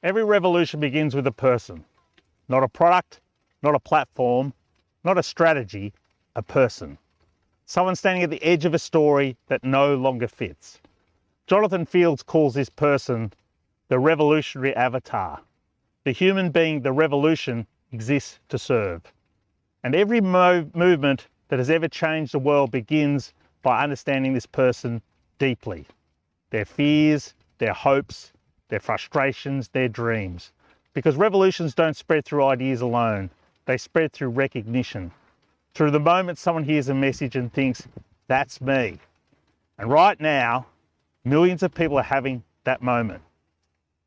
Every revolution begins with a person, not a product, not a platform, not a strategy, a person. Someone standing at the edge of a story that no longer fits. Jonathan Fields calls this person the revolutionary avatar. The human being the revolution exists to serve. And every movement that has ever changed the world begins by understanding this person deeply. Their fears, their hopes, their frustrations, their dreams. Because revolutions don't spread through ideas alone, they spread through recognition. Through the moment someone hears a message and thinks, that's me. And right now, millions of people are having that moment.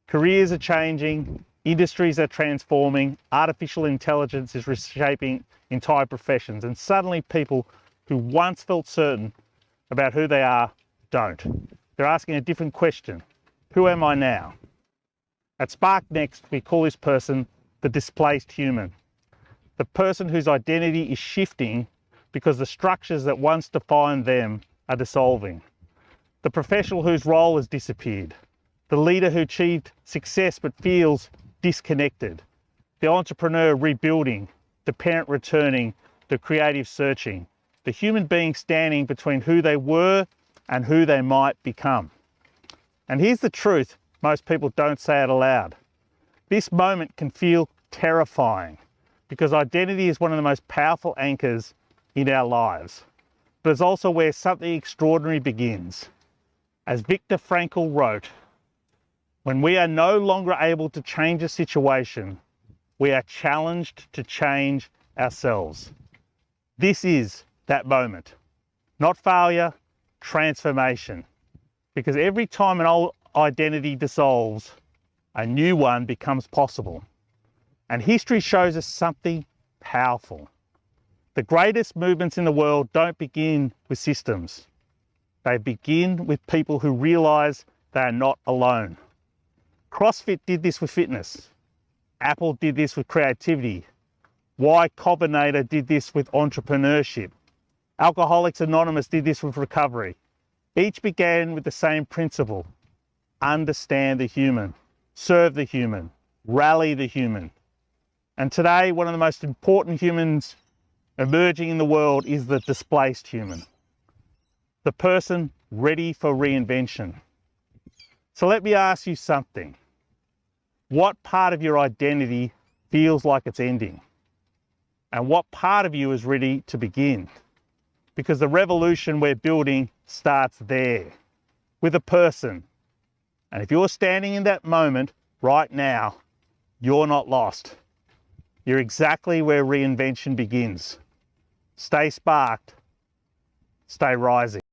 Careers are changing, industries are transforming, artificial intelligence is reshaping entire professions, and suddenly people who once felt certain about who they are don't. They're asking a different question. Who am I now? At Spark Next, we call this person the displaced human. The person whose identity is shifting because the structures that once defined them are dissolving. The professional whose role has disappeared. The leader who achieved success but feels disconnected. The entrepreneur rebuilding. The parent returning. The creative searching. The human being standing between who they were and who they might become. And here's the truth most people don't say it aloud. This moment can feel terrifying because identity is one of the most powerful anchors in our lives. But it's also where something extraordinary begins. As Viktor Frankl wrote, when we are no longer able to change a situation, we are challenged to change ourselves. This is that moment. Not failure, transformation. Because every time an old identity dissolves, a new one becomes possible. And history shows us something powerful. The greatest movements in the world don't begin with systems. They begin with people who realise they are not alone. CrossFit did this with fitness. Apple did this with creativity. Y Combinator did this with entrepreneurship. Alcoholics Anonymous did this with recovery. Each began with the same principle. Understand the human, serve the human, rally the human. And today, one of the most important humans emerging in the world is the displaced human. The person ready for reinvention. So let me ask you something. What part of your identity feels like it's ending? And what part of you is ready to begin? Because the revolution we're building starts there, with a person. And if you're standing in that moment right now, you're not lost. You're exactly where reinvention begins. Stay sparked, stay rising.